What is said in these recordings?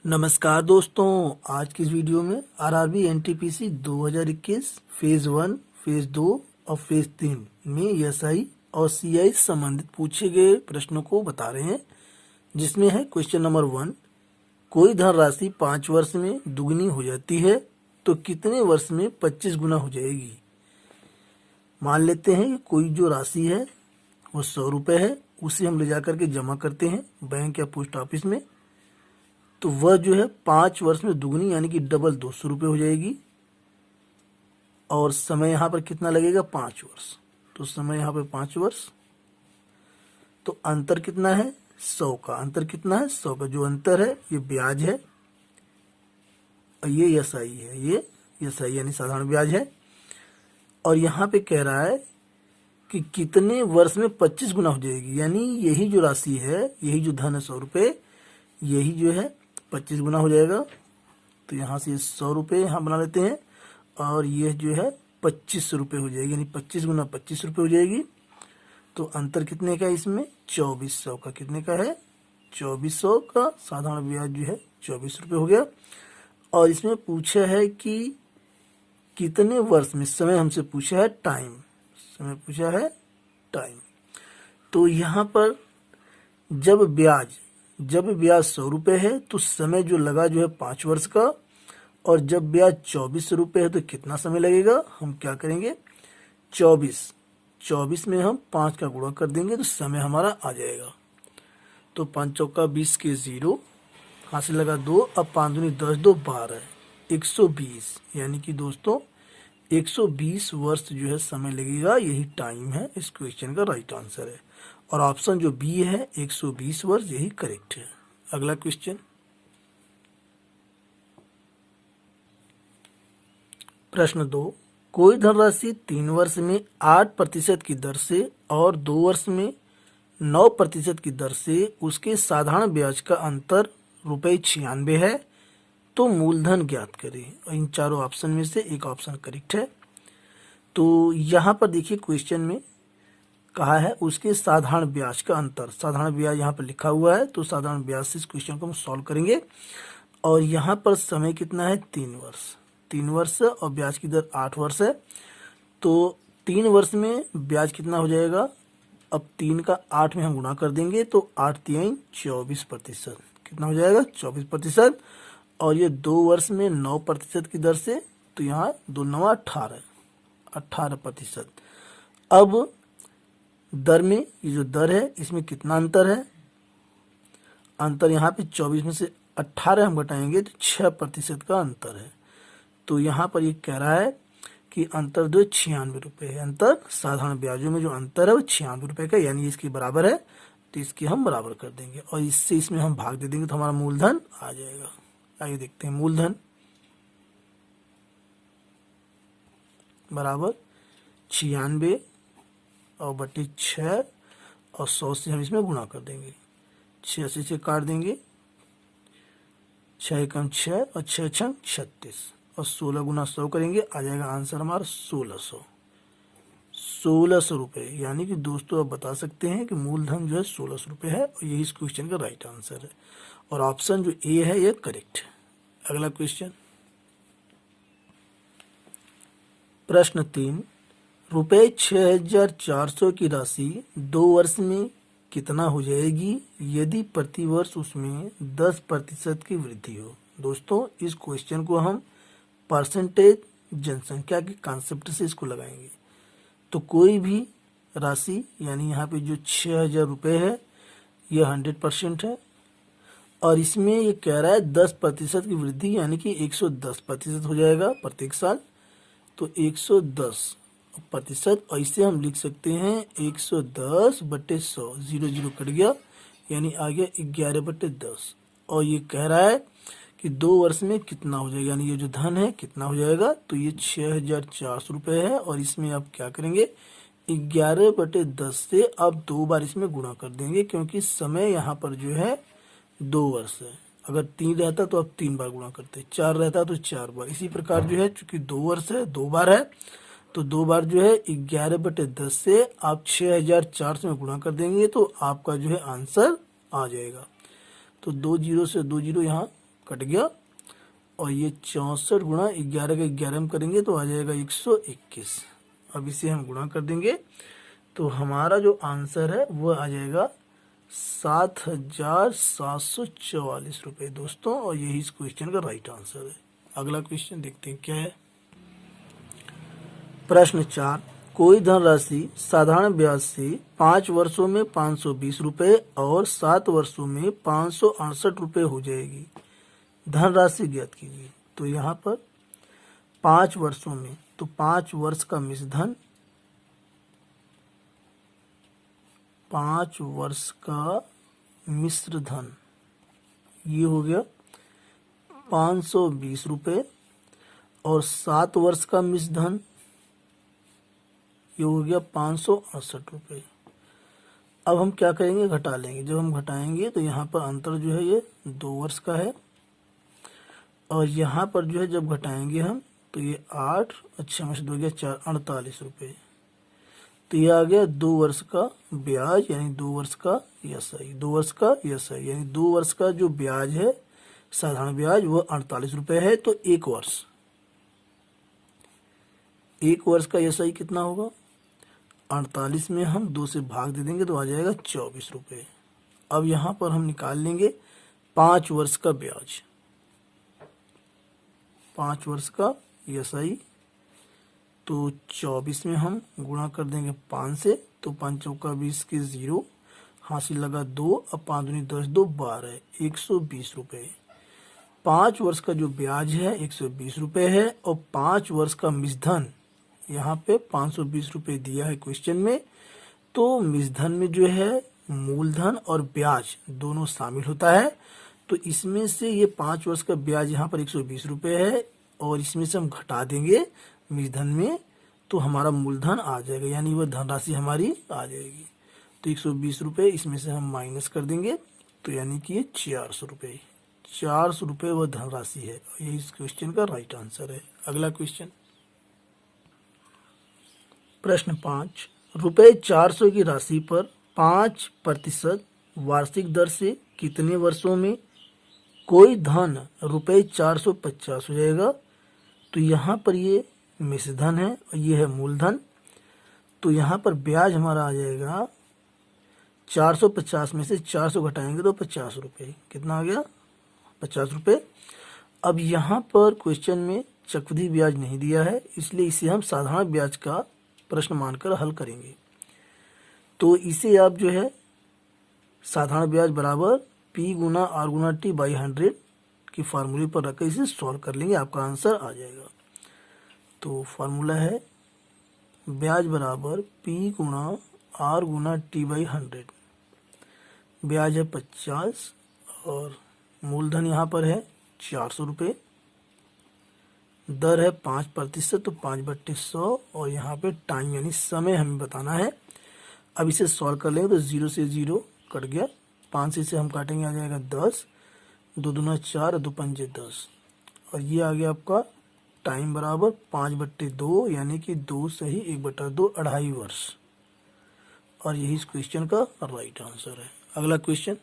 नमस्कार दोस्तों, आज की इस वीडियो में आरआरबी एनटीपीसी 2021 फेज 1, फेज 2 और फेज 3 में एसआई और सीआई संबंधित पूछे गए प्रश्नों को बता रहे हैं। जिसमें है क्वेश्चन नंबर 1, कोई धनराशि 5 वर्ष में दुगनी हो जाती है तो कितने वर्ष में 25 गुना हो जाएगी। मान लेते हैं कि कोई जो राशि है वो 100 रुपये है, उसे हम ले जाकर के जमा करते हैं बैंक या पोस्ट ऑफिस में, तो वह जो है 5 वर्ष में दुगनी यानी कि डबल 200 रुपये हो जाएगी। और समय यहाँ पर कितना लगेगा, 5 वर्ष। तो समय यहाँ पर 5 वर्ष। तो अंतर कितना है, 100 का। अंतर कितना है, 100 का। जो अंतर है ये ब्याज है और ये एसआई है, ये एसआई यानी साधारण ब्याज है। और यहाँ पे कह रहा है कि कितने वर्ष में 25 गुना हो जाएगी, यानी यही जो राशि है, यही जो धन है 100 रुपये, यही जो है 25 गुना हो जाएगा। तो यहाँ से 100 रुपये यहाँ बना लेते हैं और ये जो है 25 रुपये हो जाएगी, यानी 25 गुना 25 रुपये हो जाएगी। तो अंतर कितने का है इसमें, 2400 का। कितने का है, 2400 का। साधारण ब्याज जो है 24 रुपये हो गया। और इसमें पूछा है कि कितने वर्ष में, समय हमसे पूछा है टाइम, समय पूछा है टाइम। तो यहाँ पर जब ब्याज 100 रुपये है तो समय जो लगा जो है 5 वर्ष का, और जब ब्याज 24 रुपये है तो कितना समय लगेगा। हम क्या करेंगे, 24 में हम 5 का गुणा कर देंगे तो समय हमारा आ जाएगा। तो 5 चौका 20 के 0, हाथ से लगा 2, अब 5 दूनी 10, 2 12, 120, यानी कि दोस्तों 120 वर्ष जो है समय लगेगा। यही टाइम है, इस क्वेश्चन का राइट आंसर है। और ऑप्शन जो बी है 120 वर्ष, यही करेक्ट है। अगला क्वेश्चन, प्रश्न 2, कोई धनराशि 3 वर्ष में 8% की दर से और 2 वर्ष में 9% की दर से उसके साधारण ब्याज का अंतर ₹96 है, तो मूलधन ज्ञात करें। और इन चारों ऑप्शन में से एक ऑप्शन करेक्ट है। तो यहाँ पर देखिए क्वेश्चन में कहा है उसके साधारण ब्याज का अंतर, साधारण ब्याज यहाँ पर लिखा हुआ है, तो साधारण ब्याज से इस क्वेश्चन को हम सॉल्व करेंगे। और यहाँ पर समय कितना है, 3 वर्ष, 3 वर्ष और ब्याज की दर 8 वर्ष है। तो 3 वर्ष में ब्याज कितना हो जाएगा, अब 3 का 8 में हम गुणा कर देंगे तो 8 3 24%, कितना हो जाएगा 24%। और ये 2 वर्ष में 9% की दर से, तो यहाँ 2 9 18%। अब दर में, ये जो दर है इसमें कितना अंतर है, अंतर यहाँ पे 24 में से 18 हम घटाएंगे तो 6% का अंतर है। तो यहाँ पर ये कह रहा है कि अंतर जो 96 रुपये है। अंतर साधारण ब्याजों में जो अंतर है वो 96 रुपये का, यानी इसके बराबर है। तो इसकी हम बराबर कर देंगे और इससे इसमें हम भाग दे देंगे तो हमारा मूलधन आ जाएगा। आइए देखते हैं, मूलधन बराबर 96 और बटे 6 और 100 से हम इसमें गुणा कर देंगे। 6 से काट देंगे, 6 एकम 6 और 6 छंग 36 और 16 गुना 100 करेंगे, आ जाएगा आंसर हमारा 1600 रुपये। यानी कि दोस्तों आप बता सकते हैं कि मूलधन जो है 1600 रुपये है और यही इस क्वेश्चन का राइट आंसर है। और ऑप्शन जो ए है ये करेक्ट है। अगला क्वेश्चन, प्रश्न 3, रुपये 6400 की राशि 2 वर्ष में कितना हो जाएगी यदि प्रति वर्ष उसमें 10% की वृद्धि हो। दोस्तों इस क्वेश्चन को हम परसेंटेज जनसंख्या के कॉन्सेप्ट से इसको लगाएंगे। तो कोई भी राशि, यानी यहाँ पे जो 6000 रुपये है यह 100% है, और इसमें ये कह रहा है 10% की वृद्धि, यानी कि 110% हो जाएगा प्रत्येक साल। तो 110%, और इसे हम लिख सकते हैं 110/100, 0 कट गया, यानी आ गया 11/10। और ये कह रहा है कि 2 वर्ष में कितना हो जाएगा, यानी ये जो धन है कितना हो जाएगा। तो ये 6400 रुपये है और इसमें आप क्या करेंगे, 11/10 से आप 2 बार इसमें गुणा कर देंगे, क्योंकि समय यहाँ पर जो है 2 वर्ष है। अगर 3 रहता तो आप 3 बार गुणा करते, 4 रहता तो 4 बार। इसी प्रकार जो है चूंकि 2 वर्ष है, 2 बार है, तो 2 बार जो है 11/10 से आप 6400 में गुणा कर देंगे तो आपका जो है आंसर आ जाएगा। तो 2 जीरो से 2 जीरो यहाँ कट गया, और ये 64 गुणा 11 का 11 में करेंगे तो आ जाएगा 121। अब इसे हम गुणा कर देंगे तो हमारा जो आंसर है वो आ जाएगा 7,744 रुपये दोस्तों, और यही इस क्वेश्चन का राइट आंसर है। अगला क्वेश्चन देखते हैं क्या है। प्रश्न 4, कोई धनराशि साधारण ब्याज से 5 वर्षों में 520 रुपये और 7 वर्षों में 568 रुपये हो जाएगी, धनराशि ज्ञात कीजिए। तो यहाँ पर 5 वर्षों में, तो 5 वर्ष का मिश्रधन, 5 वर्ष का मिश्र धन, ये हो गया 520 रुपये, और 7 वर्ष का मिश्र धन ये हो गया 568 रुपये। अब हम क्या करेंगे, घटा लेंगे। जब हम घटाएंगे तो यहाँ पर अंतर जो है ये 2 वर्ष का है, और यहाँ पर जो है जब घटाएंगे हम तो ये 8, अच्छा में से 2 गया 4, 48 रुपये। तो ये आ गया 2 वर्ष का ब्याज, यानी 2 वर्ष का एसआई, 2 वर्ष का एसआई, यानी 2 वर्ष का जो ब्याज है साधारण ब्याज वो 48 रुपये है। तो 1 वर्ष का एसआई कितना होगा, 48 में हम 2 से भाग दे देंगे तो आ जाएगा 24 रुपये। अब यहाँ पर हम निकाल लेंगे 5 वर्ष का ब्याज, 5 वर्ष का एसआई, तो 24 में हम गुणा कर देंगे 5 से, तो 5 चौका 20 के 0, हासिल लगा 2, अब 5 दूनी 10, 2 12, 120 रुपये। 5 वर्ष का जो ब्याज है 120 रुपये है, और 5 वर्ष का मिश्रधन यहाँ पे 520 रुपये दिया है क्वेश्चन में। तो मिश्रधन में जो है मूलधन और ब्याज दोनों शामिल होता है, तो इसमें से ये 5 वर्ष का ब्याज यहाँ पर 120 रुपये है, और इसमें से हम घटा देंगे मिश्रधन में तो हमारा मूलधन आ जाएगा, यानी वह धनराशि हमारी आ जाएगी। तो 120 रुपये इसमें से हम माइनस कर देंगे, तो यानी कि ये 400 रुपये, 400 रुपये वह धनराशि है। ये इस क्वेश्चन का राइट आंसर है। अगला क्वेश्चन, प्रश्न 5, रुपये 400 की राशि पर 5% वार्षिक दर से कितने वर्षों में कोई धन रुपये 450 हो जाएगा। तो यहाँ पर ये मिश्रधन है और ये है मूलधन, तो यहाँ पर ब्याज हमारा आ जाएगा 450 में से 400 घटाएंगे तो 50 रुपये, कितना आ गया 50 रुपये। अब यहाँ पर क्वेश्चन में चक्रवृद्धि ब्याज नहीं दिया है, इसलिए इसे हम साधारण ब्याज का प्रश्न मानकर हल करेंगे। तो इसे आप जो है साधारण ब्याज बराबर P Guna R Guna T by 100 की फार्मूले पर रखकर इसे सॉल्व कर लेंगे, आपका आंसर आ जाएगा। तो फार्मूला है ब्याज बराबर P Guna R Guna T by 100। ब्याज है 50 और मूलधन यहाँ पर है 400 रुपये, दर है 5%, तो 5/100, और यहाँ पे टाइम यानी समय हमें बताना है। अब इसे सॉल्व कर लेंगे तो 0 से 0 कट गया, 5 से इसे हम काटेंगे आ जाएगा 10, 2 दूना 4, 2 पंजे 10, और ये आ गया आपका टाइम बराबर 5/2, यानी कि 2 सही 1/2, 2.5 वर्ष, और यही इस क्वेश्चन का राइट आंसर है। अगला क्वेश्चन,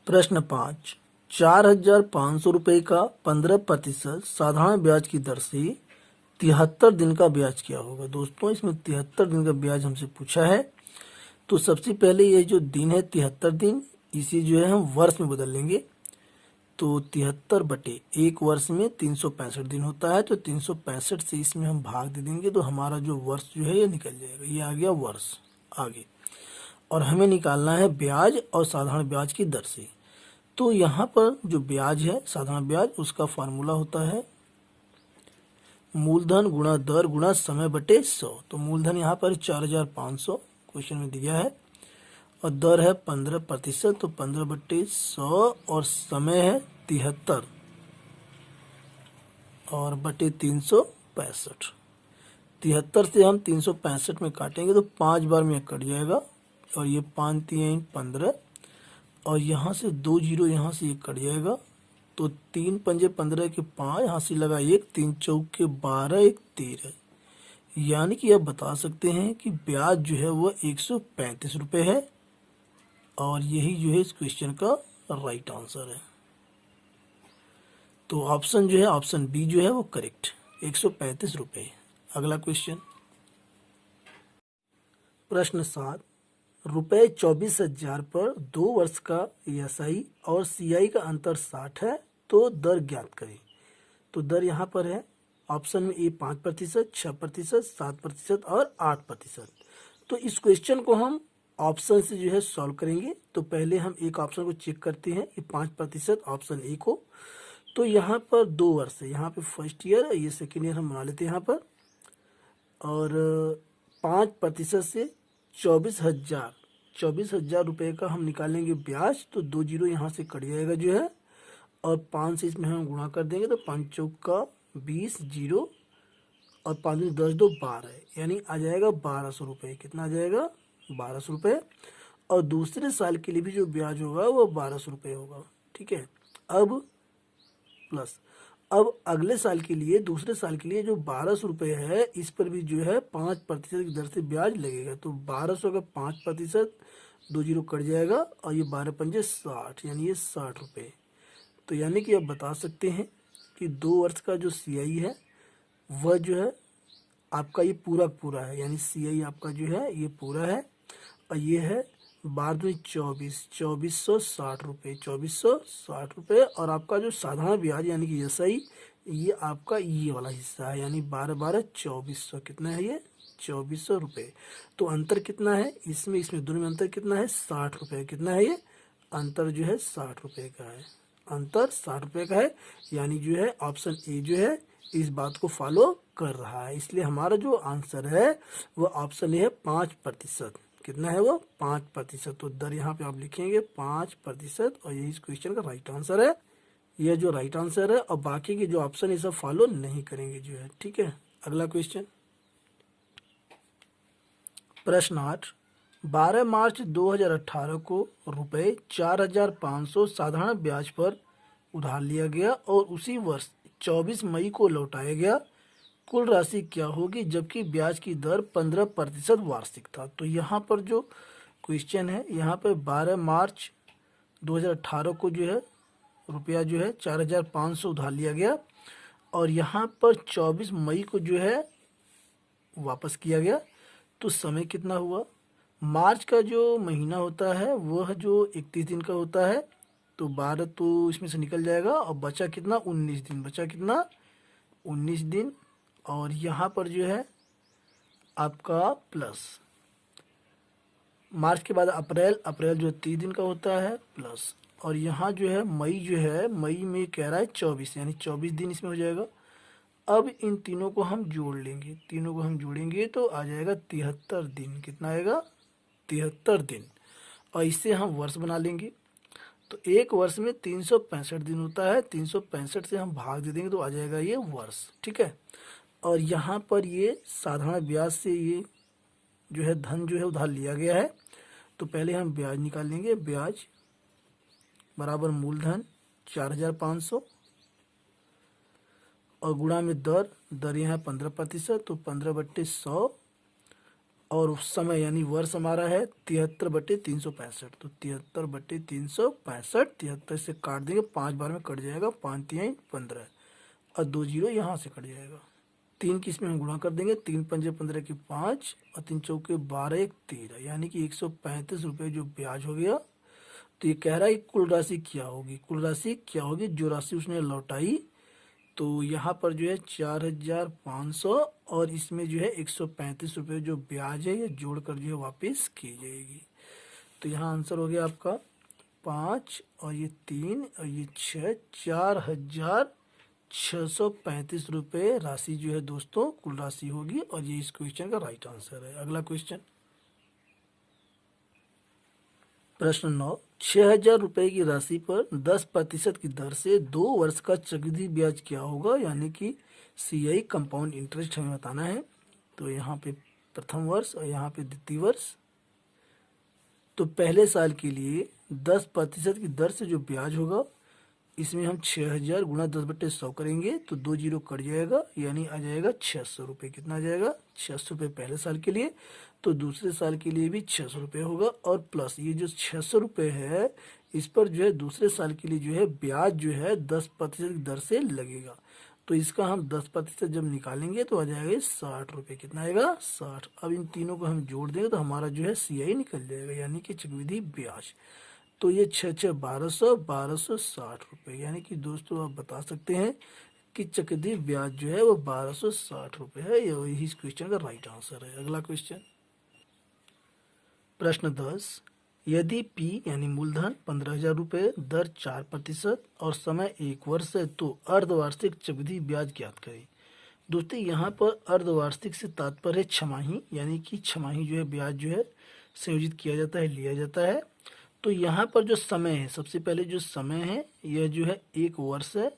प्रश्न 5, 4,500 रुपये का 15% साधारण ब्याज की दर से 73 दिन का ब्याज क्या होगा। दोस्तों इसमें 73 दिन का ब्याज हमसे पूछा है, तो सबसे पहले ये जो दिन है 73 दिन, इसे जो है हम वर्ष में बदल लेंगे। तो 73/1 वर्ष में 365 दिन होता है, तो 365 से इसमें हम भाग दे देंगे तो हमारा जो वर्ष जो है ये निकल जाएगा, ये आ गया वर्ष आगे। और हमें निकालना है ब्याज और साधारण ब्याज की दर से। तो यहाँ पर जो ब्याज है साधारण ब्याज, उसका फार्मूला होता है मूलधन गुणा दर गुणा समय बटे 100। तो मूलधन यहाँ पर 4,500 क्वेश्चन में दिया है, और दर है 15%, तो 15/100, और समय है 73 और बटे 365। 73 से हम 365 में काटेंगे तो 5 बार में कट जाएगा, और ये 5 3 15, और यहाँ से 2 0 यहाँ से ये कट जाएगा, तो 3 पंजे 15 के 5, यहाँ से लगा 1, 3 चौके 12, 1 13, यानी कि आप बता सकते हैं कि ब्याज जो है वो 135 रुपये है, और यही जो है इस क्वेश्चन का राइट आंसर है। तो ऑप्शन जो है, ऑप्शन बी जो है वो करेक्ट, 135 रुपये। अगला क्वेश्चन, प्रश्न 7, रुपये 24,000 पर 2 वर्ष का एसआई और सीआई का अंतर 60 है, तो दर ज्ञात करें। तो दर यहाँ पर है ऑप्शन में ए 5%, 6%, 7% और 8%। तो इस क्वेश्चन को हम ऑप्शन से जो है सॉल्व करेंगे। तो पहले हम एक ऑप्शन को चेक करते हैं, ये 5% ऑप्शन ए को। तो यहाँ पर 2 वर्ष है, यहाँ पे फर्स्ट ईयर, ये सेकेंड ईयर हम बना लेते हैं यहाँ पर। और 5% से 24,000 रुपये का हम निकालेंगे ब्याज। तो 2 जीरो यहाँ से कट जाएगा जो है, और 5 से इसमें हम गुणा कर देंगे। तो 5 चौका 20, जीरो और 5 10 2 12, यानी आ जाएगा 1200 रुपये। कितना आ जाएगा? 1200 रुपये। और दूसरे साल के लिए भी जो ब्याज होगा वो 1200 रुपये होगा। ठीक है, अब प्लस अब अगले साल के लिए, दूसरे साल के लिए जो 1200 रुपये है, इस पर भी जो है 5% की दर से ब्याज लगेगा। तो 1200 का 5%, 2 जीरो कट जाएगा, और ये 12 पंजे 60, यानी ये 60 रुपये। तो यानी कि आप बता सकते हैं कि 2 वर्ष का जो सीआई है वह जो है आपका ये पूरा है, यानी सीआई आपका जो है ये पूरा है। और ये है 24,060 रुपये, 2460 रुपये। और आपका जो साधारण ब्याज यानी कि एसआई, ये आपका ये वाला हिस्सा है, यानी 12 2400। कितना है ये? 2400 रुपये। तो अंतर कितना है इसमें दोनों में अंतर कितना है? 60 रुपये। कितना है ये? अंतर जो है 60 रुपये का है, अंतर 60 रुपये का है। यानी जो है ऑप्शन ए जो है इस बात को फॉलो कर रहा है। इसलिए हमारा जो आंसर है वो ऑप्शन ए है 5%। कितना है वो? 5%। तो दर यहाँ पे आप लिखेंगे 5%, और यही इस क्वेश्चन का राइट आंसर है। यह जो राइट आंसर है, और बाकी के जो ऑप्शन ये सब फॉलो नहीं करेंगे जो है। ठीक है, अगला क्वेश्चन, प्रश्न 8, 12 मार्च 2018 को रुपये 4,500 साधारण ब्याज पर उधार लिया गया और उसी वर्ष 24 मई को लौटाया गया। कुल राशि क्या होगी जबकि ब्याज की दर 15% वार्षिक था? तो यहाँ पर जो क्वेश्चन है, यहाँ पर 12 मार्च 2018 को जो है रुपया जो है 4,500 उधार लिया गया, और यहाँ पर 24 मई को जो है वापस किया गया। तो समय कितना हुआ? मार्च का जो महीना होता है वह जो 31 दिन का होता है, तो 12 तो इसमें से निकल जाएगा, और बचा कितना? 19 दिन। बचा कितना? 19 दिन। और यहाँ पर जो है आपका प्लस मार्च के बाद अप्रैल जो 30 दिन का होता है प्लस, और यहाँ जो है मई जो है, मई में कह रहा है 24, यानी 24 दिन इसमें हो जाएगा। अब इन तीनों को हम जोड़ लेंगे, तीनों को हम जोड़ेंगे तो आ जाएगा 73 दिन। कितना आएगा? 73 दिन। और इससे हम वर्ष बना लेंगे। तो एक वर्ष में 365 दिन होता है, 365 से हम भाग दे देंगे तो आ जाएगा ये वर्ष। ठीक है, और यहाँ पर ये साधारण ब्याज से ये जो है धन जो है उधार लिया गया है। तो पहले हम ब्याज निकाल लेंगे। ब्याज बराबर मूलधन 4,500 और गुणा में दर यहाँ 15%, तो 15/100, और समय यानी वर्ष हमारा है 73/365। तो 73/365, 73 से काट देंगे, 5 बार में कट जाएगा, 5 3 15, और 2 जीरो यहाँ से कट जाएगा। 3 की इसमें हम गुणा कर देंगे, 3 पंजे 15 की 5, और 3 चौके 12 1 13, यानी कि 135 रुपये जो ब्याज हो गया। तो ये कह रहा है कि कुल राशि क्या होगी? कुल राशि क्या होगी जो राशि उसने लौटाई? तो यहाँ पर जो है 4,500, और इसमें जो है 135 रुपये जो ब्याज है ये जोड़कर जो है वापस की जाएगी। तो यहाँ आंसर हो गया आपका 5, और ये 3 और ये 6, 4,635 रुपये राशि जो है दोस्तों कुल राशि होगी, और ये इस क्वेश्चन का राइट आंसर है। अगला क्वेश्चन, प्रश्न 9, 6,000 रुपये की राशि पर 10% की दर से 2 वर्ष का चक्रवृद्धि ब्याज क्या होगा? यानी कि सीआई कंपाउंड इंटरेस्ट हमें बताना है। तो यहाँ पे प्रथम वर्ष और यहाँ पे द्वितीय वर्ष। तो पहले साल के लिए 10% की दर से जो ब्याज होगा इसमें हम 6000 गुणा 10/100 करेंगे तो 2 जीरो कट जाएगा, यानी आ जाएगा 600 रुपये। कितना आ जाएगा? 600 रुपये पहले साल के लिए, तो दूसरे साल के लिए भी 600 रुपये होगा। और प्लस ये जो 600 रुपये है, इस पर जो है दूसरे साल के लिए जो है ब्याज जो है 10% की दर से लगेगा। तो इसका हम 10% जब निकालेंगे तो आ जाएगा 60 रुपये। कितना आएगा? 60। अब इन तीनों को हम जोड़ देंगे तो हमारा जो है CI निकल जाएगा, यानी कि चक्रवृद्धि ब्याज। तो ये 6 1260 रुपये, यानी कि दोस्तों आप बता सकते हैं कि चक्रवृद्धि ब्याज जो है वो 1260 रुपये है। यही इस क्वेश्चन का राइट आंसर है। अगला क्वेश्चन, प्रश्न 10, यदि P यानी मूलधन 15,000 रुपये, दर 4% और समय 1 वर्ष है तो अर्धवार्षिक चक्रवृद्धि ब्याज ज्ञात करें। दोस्तों यहाँ पर अर्धवार्षिक से तात्पर्य छमाही, यानी कि छमाही जो है ब्याज जो है संयोजित किया जाता है, लिया जाता है। तो यहाँ पर जो समय है, सबसे पहले जो समय है यह जो है 1 वर्ष है,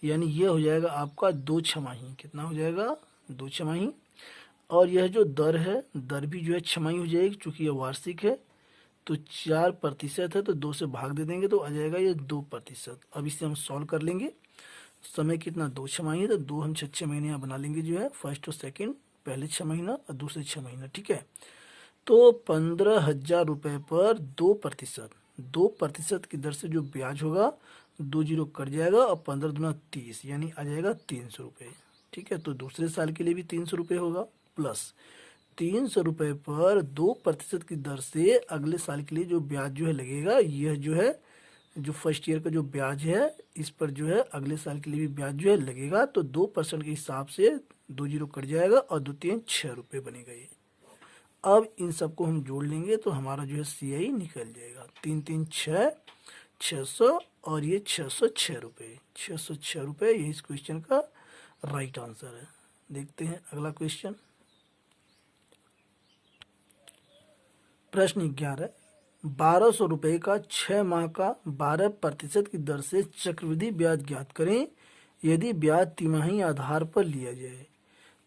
यानी यह हो जाएगा आपका 2 छमाही। कितना हो जाएगा? 2 छमाही। और यह जो दर है, दर भी जो है छमाही हो जाएगी, चूंकि यह वार्षिक है। तो 4% है तो 2 से भाग दे देंगे तो आ जाएगा ये 2%। अब इसे हम सॉल्व कर लेंगे। समय कितना? 2 छमाही है, तो 2 हम 6 महीने यहाँ बना लेंगे, जो है फर्स्ट और सेकंड, पहले 6 महीना और दूसरे 6 महीना। ठीक है, तो 15,000 रुपये पर 2% की दर से जो ब्याज होगा, 2 जीरो कट जाएगा और 15 दूना 30, यानी आ जाएगा 300 रुपये। ठीक है, तो दूसरे साल के लिए भी 300 रुपये होगा, प्लस 300 रुपये पर 2% की दर से अगले साल के लिए जो ब्याज जो है लगेगा, यह जो है जो फर्स्ट ईयर का जो ब्याज है, इस पर जो है अगले साल के लिए भी ब्याज जो है लगेगा। तो 2% के हिसाब से 2 जीरो कट जाएगा और 2 3 6 रुपये बनेगा ये। अब इन सबको हम जोड़ लेंगे तो हमारा जो है CI निकल जाएगा। 3 3 6, 600 और ये 606 रुपये। 606 रुपये ये इस क्वेश्चन का राइट आंसर है। देखते हैं अगला क्वेश्चन, प्रश्न 11, 1200 रुपये का 6 माह का 12% की दर से चक्रवृद्धि ब्याज ज्ञात करें यदि ब्याज तिमाही आधार पर लिया जाए।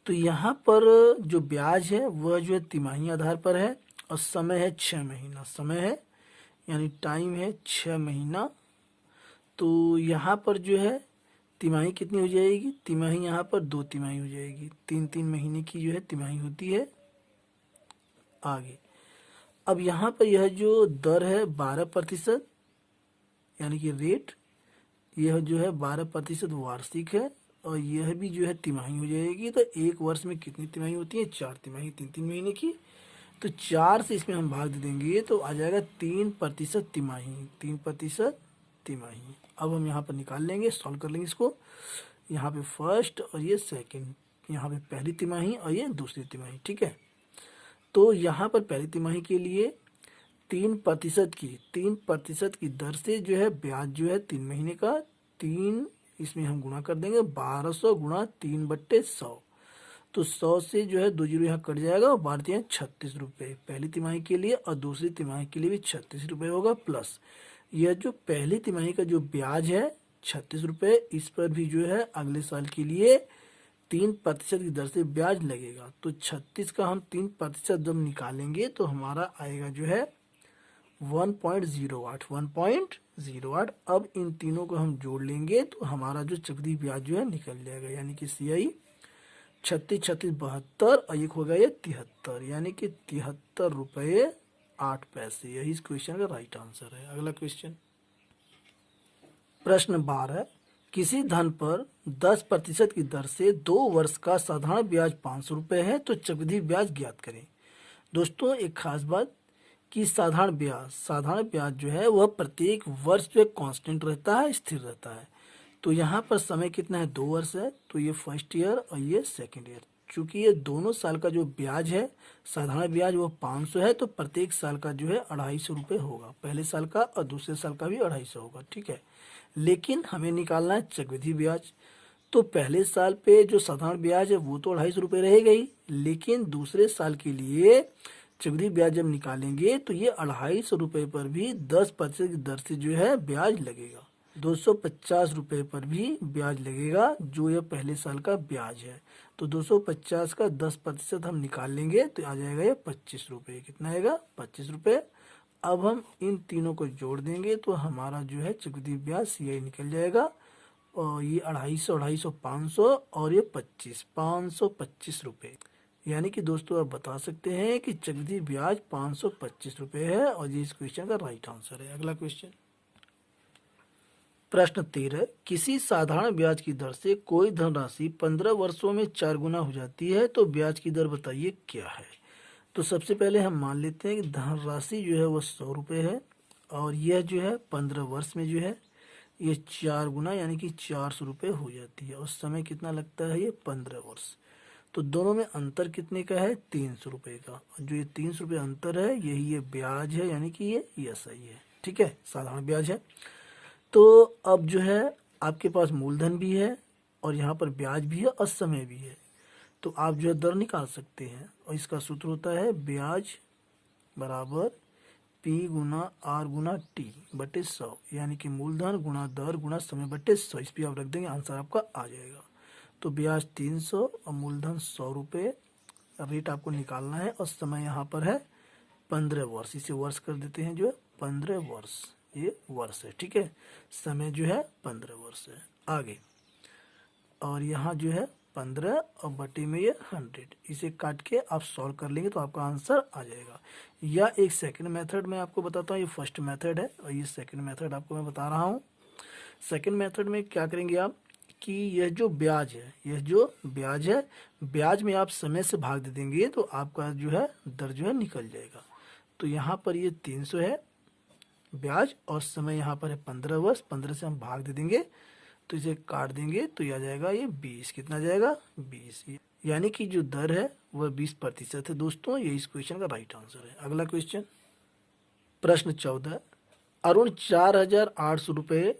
तो यहाँ पर जो ब्याज है वह जो है तिमाही आधार पर है और समय है 6 महीना। समय है यानी टाइम है 6 महीना। तो यहाँ पर जो है तिमाही कितनी हो जाएगी? तिमाही यहाँ पर 2 तिमाही हो जाएगी, 3 महीने की जो है तिमाही होती है। आगे अब यहाँ पर यह जो दर है 12%, यानी कि रेट, यह जो है 12% वार्षिक है और यह भी जो है तिमाही हो जाएगी। तो 1 वर्ष में कितनी तिमाही होती है? 4 तिमाही, 3 महीने की। तो 4 से इसमें हम भाग दे देंगे तो आ जाएगा 3% तिमाही, 3% तिमाही। अब हम यहाँ पर निकाल लेंगे, सॉल्व कर लेंगे इसको। यहाँ पे फर्स्ट और ये सेकंड, यहाँ पे पहली तिमाही और ये दूसरी तिमाही। ठीक है, तो यहाँ पर पहली तिमाही के लिए 3% की दर से जो है ब्याज जो है 3 महीने का 3, इसमें हम गुणा कर देंगे 1200 गुणा 3/100। तो 100 से जो है 2 जीरो यहाँ कट जाएगा और 12 36 रुपये पहली तिमाही के लिए और दूसरी तिमाही के लिए भी 36 रुपये होगा। प्लस यह जो पहली तिमाही का जो ब्याज है 36 रुपये, इस पर भी जो है अगले साल के लिए 3% की दर से ब्याज लगेगा। तो 36 का हम 3% जब निकालेंगे तो हमारा आएगा जो है 1.08। अब इन तीनों को हम जोड़ लेंगे तो हमारा जो चक्रवृद्धि ब्याज जो है निकल जाएगा, यानी कि CI 36 36 72 और एक हो गया ये 73, यानी कि 73 रुपये 8 पैसे। यही इस क्वेश्चन का राइट आंसर है। अगला क्वेश्चन, प्रश्न 12, किसी धन पर 10% की दर से 2 वर्ष का साधारण ब्याज 500 रुपये है तो चक्रवृद्धि ब्याज ज्ञात करें। दोस्तों एक खास बात कि साधारण ब्याज जो है वह प्रत्येक वर्ष जो है कांस्टेंट रहता है, स्थिर रहता है। तो यहाँ पर समय कितना है? 2 वर्ष है, तो ये फर्स्ट ईयर और ये सेकंड ईयर। चूंकि ये दोनों साल का जो ब्याज है, साधारण ब्याज वो 500 है, तो प्रत्येक साल का जो है 250 रुपये होगा, पहले साल का और दूसरे साल का भी 250 होगा। ठीक है, लेकिन हमें निकालना है चक्रवृद्धि ब्याज। तो पहले साल पे जो साधारण ब्याज है वो तो 250 रुपये रहेगा ही, लेकिन दूसरे साल के लिए चक्रवृद्धि ब्याज जब निकालेंगे तो ये 250 रुपये पर भी 10% की दर से जो है ब्याज लगेगा। 250 रुपये पर भी ब्याज लगेगा, जो यह पहले साल का ब्याज है। तो 250 का 10% हम निकाल लेंगे तो आ जाएगा ये 25 रुपये। कितना आएगा? 25 रुपये। अब हम इन तीनों को जोड़ देंगे तो हमारा जो है चक्रवृद्धि ब्याज CI निकल जाएगा। और ये 250, 500 और ये 525 रुपये। यानी कि दोस्तों आप बता सकते हैं कि चक्रवृद्धि ब्याज 525 रुपये है और ये इस क्वेश्चन का राइट आंसर है। अगला क्वेश्चन, प्रश्न 13, किसी साधारण ब्याज की दर से कोई धनराशि 15 वर्षों में 4 गुना हो जाती है तो ब्याज की दर बताइए क्या है। तो सबसे पहले हम मान लेते हैं कि धनराशि जो है वो 100 रुपये है और यह जो है 15 वर्ष में जो है ये 4 गुना यानी कि 400 रुपये हो जाती है और समय कितना लगता है, ये 15 वर्ष। तो दोनों में अंतर कितने का है, 300 रुपये का। और जो ये 300 रुपये अंतर है यही ये ब्याज है, यानी कि ये ESI है। ठीक है, साधारण ब्याज है। तो अब जो है आपके पास मूलधन भी है और यहाँ पर ब्याज भी है और समय भी है, तो आप जो है दर निकाल सकते हैं। और इसका सूत्र होता है ब्याज बराबर P गुना R गुना T बटे 100, यानी कि मूलधन गुणा दर गुणा समय बटे 100। इस पर आप रख देंगे, आंसर आपका आ जाएगा। तो ब्याज 300 और मूलधन 100 रुपये, रेट आपको निकालना है और समय यहाँ पर है 15 वर्ष। इसे वर्ष कर देते हैं, जो है 15 वर्ष, ये वर्ष है। ठीक है, समय जो है 15 वर्ष है। आगे, और यहाँ जो है 15 और बटे में ये 100, इसे काट के आप सॉल्व कर लेंगे तो आपका आंसर आ जाएगा। या एक सेकंड मेथड मैं आपको बताता हूँ, ये फर्स्ट मेथड है और ये सेकंड मेथड आपको मैं बता रहा हूँ। सेकंड मेथड में क्या करेंगे आप कि यह जो ब्याज है, यह जो ब्याज है, ब्याज में आप समय से भाग दे देंगे तो आपका जो है दर जो है निकल जाएगा। तो यहाँ पर ये 300 है ब्याज और समय यहाँ पर है 15 वर्ष, 15 से हम भाग दे देंगे तो इसे काट देंगे तो आ जाएगा ये 20। कितना जाएगा, 20। यानी कि जो दर है वह 20% है। दोस्तों ये इस क्वेश्चन का राइट आंसर है। अगला क्वेश्चन, प्रश्न 14, अरुण 4,800 रुपये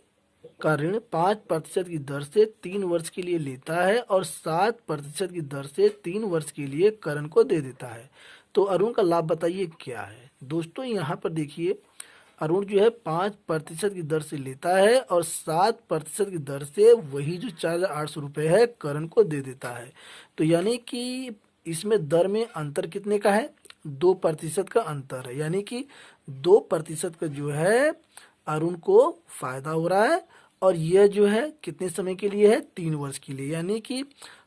का ऋण 5% की दर से 3 वर्ष के लिए लेता है और 7% की दर से 3 वर्ष के लिए करण को दे देता है, तो अरुण का लाभ बताइए क्या है। दोस्तों यहाँ पर देखिए, अरुण जो है 5% की दर से लेता है और 7% की दर से वही जो 4,800 रुपये है करण को दे देता है। तो यानी कि इसमें दर में अंतर कितने का है, 2% का अंतर है। यानी कि 2% का जो है अरुण को फायदा हो रहा है और यह जो है कितने समय के लिए है, 3 वर्ष के लिए। यानी कि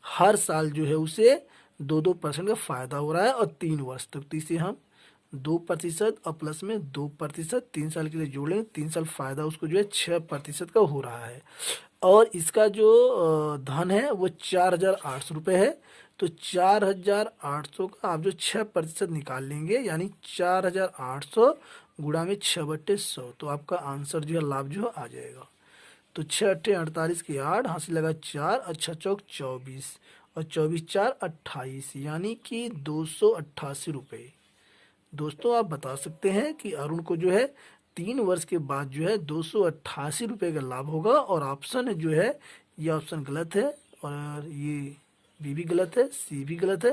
हर साल जो है उसे 2% का फायदा हो रहा है और 3 वर्ष तक। तो इसे हम 2% और प्लस में 2% 3 साल के लिए जोड़ लेंगे, 3 साल फायदा उसको जो है 6% का हो रहा है। और इसका जो धन है वो 4,800 रुपये है। तो 4,800 का आप जो 6% निकाल लेंगे, यानी 4,800 गुणा में 6/100, तो आपका आंसर जो है लाभ जो है आ जाएगा। तो 6 अट्ठे 48 के 8, हासिल लगा 4, अच्छा चौक 24 और 24 4 28, यानी कि 288 रुपये। दोस्तों आप बता सकते हैं कि अरुण को जो है 3 वर्ष के बाद जो है 288 रुपये का लाभ होगा। और ऑप्शन जो है ये ऑप्शन गलत है और ये बी भी गलत है, सी भी गलत है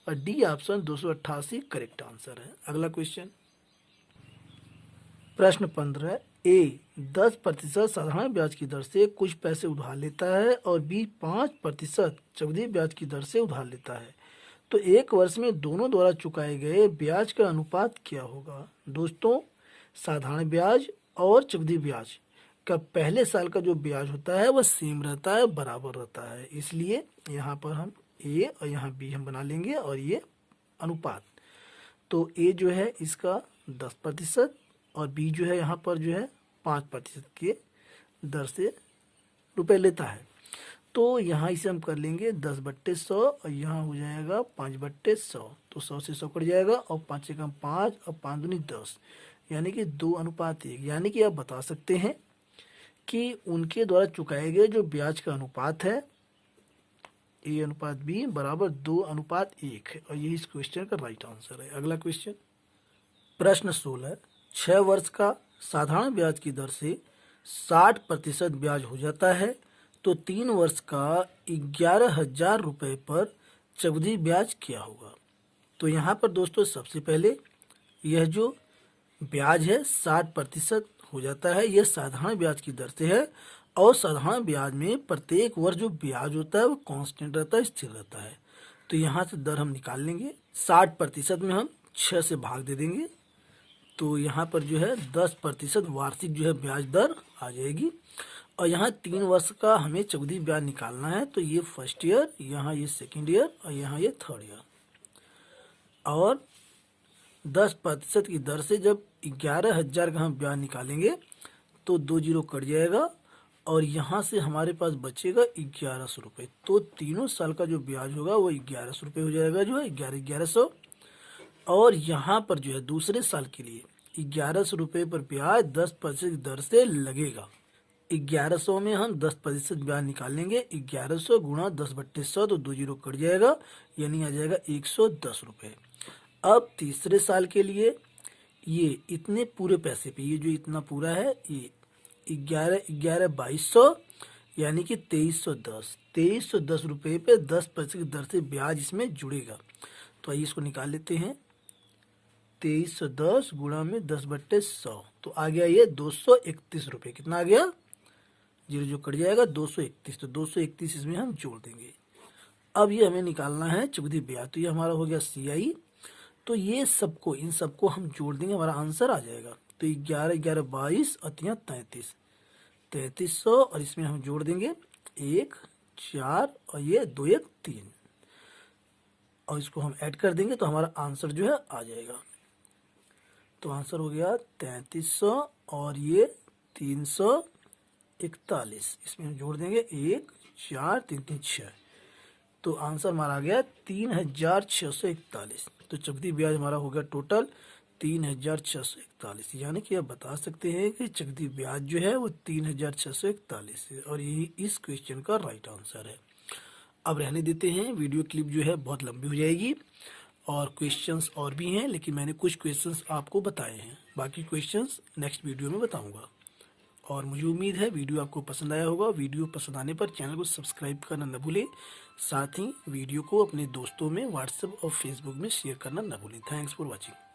और डी ऑप्शन 288 करेक्ट आंसर है। अगला क्वेश्चन, प्रश्न 15, ए 10% साधारण ब्याज की दर से कुछ पैसे उधार लेता है और बी 5% चक्रवृद्धि ब्याज की दर से उधार लेता है, तो एक वर्ष में दोनों द्वारा चुकाए गए ब्याज का अनुपात क्या होगा। दोस्तों साधारण ब्याज और चक्रवृद्धि ब्याज का पहले साल का जो ब्याज होता है वह सेम रहता है, बराबर रहता है, इसलिए यहाँ पर हम ए और यहाँ बी हम बना लेंगे और ये अनुपात। तो ए जो है इसका 10% और बी जो है यहाँ पर जो है 5% के दर से रुपए लेता है। तो यहाँ इसे हम कर लेंगे 10/100 और यहाँ हो जाएगा 5/100। तो 100 से 100 कट जाएगा और 5 से कम 5 और 5 दूनी 10, यानी कि 2:1। यानी कि आप बता सकते हैं कि उनके द्वारा चुकाए गए जो ब्याज का अनुपात है A/B बराबर 2:1 है और यही इस क्वेश्चन का राइट आंसर है। अगला क्वेश्चन, प्रश्न 16, 6 वर्ष का साधारण ब्याज की दर से 60% ब्याज हो जाता है तो 3 वर्ष का 11,000 रुपये पर चक्रवृद्धि ब्याज क्या होगा। तो यहाँ पर दोस्तों सबसे पहले यह जो ब्याज है 60% हो जाता है, यह साधारण ब्याज की दर से है और साधारण ब्याज में प्रत्येक वर्ष जो ब्याज होता है वो कांस्टेंट रहता है, स्थिर रहता है। तो यहाँ से दर हम निकाल लेंगे, 60% में हम 6 से भाग दे देंगे तो यहाँ पर जो है 10% वार्षिक जो है ब्याज दर आ जाएगी। और यहाँ 3 वर्ष का हमें चक्रवृद्धि ब्याज निकालना है, तो ये फर्स्ट ईयर, यहाँ ये सेकेंड ईयर और यहाँ ये थर्ड ईयर। और 10% की दर से जब 11,000 का हम ब्याज निकालेंगे तो 2 जीरो कट जाएगा और यहाँ से हमारे पास बचेगा 1100 रुपये। तो तीनों साल का जो ब्याज होगा वो 1100 रुपये हो जाएगा, जो है 1100। और यहाँ पर जो है दूसरे साल के लिए 1100 रुपये पर ब्याज 10% की दर से लगेगा। 1100 में हम 10% ब्याज निकालेंगे, 1100 गुणा 10/100 तो 2 जीरो कट जाएगा, यानी आ जाएगा 110 रुपये। अब तीसरे साल के लिए ये इतने पूरे पैसे पे, ये जो इतना पूरा है ये 2200 यानी कि 2310 रुपये पे 10% की दर से ब्याज इसमें जुड़ेगा। तो आइए इसको निकाल लेते हैं। 2310 गुणा में 10/100 तो आ गया ये 231 रुपये। कितना आ गया? जीरो जो कट जाएगा 231, तो 231 इसमें हम जोड़ देंगे। अब ये हमें निकालना है चक्रवृद्धि ब्याज, तो ये हमारा हो गया CI। तो ये सबको, इन सबको हम जोड़ देंगे, हमारा आंसर आ जाएगा। तो 11 11 22 और 33 3300 और इसमें हम जोड़ देंगे 1 4 और ये 2 1 3 और इसको हम ऐड कर देंगे तो हमारा आंसर जो है आ जाएगा। तो आंसर हो गया 3300 और ये 341। इसमें हम जोड़ देंगे 1 4 3 3 6, तो आंसर हमारा आ गया 3641। तो चक्रवृद्धि ब्याज हमारा हो गया टोटल 3641, यानी कि आप बता सकते हैं कि चक्रवृद्धि ब्याज जो है वो 3641 है और यही इस क्वेश्चन का राइट आंसर है। अब रहने देते हैं, वीडियो क्लिप जो है बहुत लंबी हो जाएगी और क्वेश्चंस और भी हैं, लेकिन मैंने कुछ क्वेश्चंस आपको बताए हैं, बाकी क्वेश्चंस नेक्स्ट वीडियो में बताऊंगा। और मुझे उम्मीद है वीडियो आपको पसंद आया होगा। वीडियो पसंद आने पर चैनल को सब्सक्राइब करना न भूलें, साथ ही वीडियो को अपने दोस्तों में व्हाट्सएप और फेसबुक में शेयर करना न भूलें। Thanks for watching.